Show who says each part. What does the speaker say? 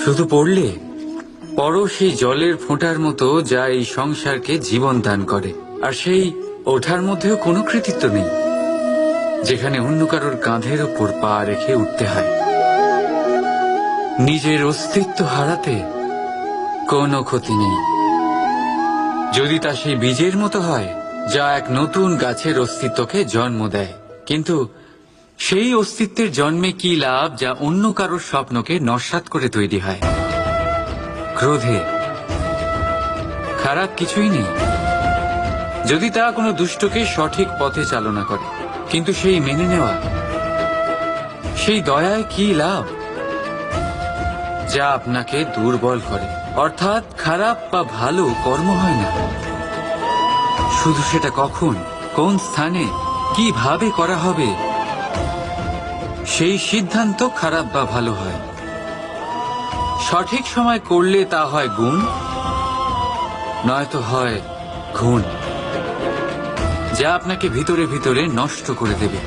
Speaker 1: শুধু পড়লে পড়ো সেই জলের ফোঁটার মতো যা এই সংসারকে জীবন দান করে, আর সেই ওঠার মধ্যেও কোনো কৃতিত্ব নেই, যেখানে অন্য কারোর কাঁধের ওপর পা রেখে উঠতে হয়। নিজের অস্তিত্ব হারাতে কোনো ক্ষতি নেই, যদি তা সেই বীজের মতো হয় যা এক নতুন গাছের অস্তিত্বকে জন্ম দেয়। কিন্তু সেই অস্তিত্বের জন্মে কি লাভ যা অন্য কারোর স্বপ্নকে নস্যাৎ করে তৈরি হয়? ক্রোধে খারাপ কিছুই নেই, যদি তা কোনো দুষ্টকে সঠিক পথে চালনা করে। কিন্তু সেই মেনে নেওয়া, সেই দয়ায় কি লাভ যা আপনাকে দুর্বল করে? অর্থাৎ খারাপ বা ভালো কর্ম হয় না, শুধু সেটা কখন, কোন স্থানে, কিভাবে করা হবে সেই সিদ্ধান্ত খারাপ বা ভালো হয়। সঠিক সময় করলে তা হয় গুণ, নয়তো হয় ঘুণ, যা আপনাকে ভিতরে ভিতরে নষ্ট করে দেবে।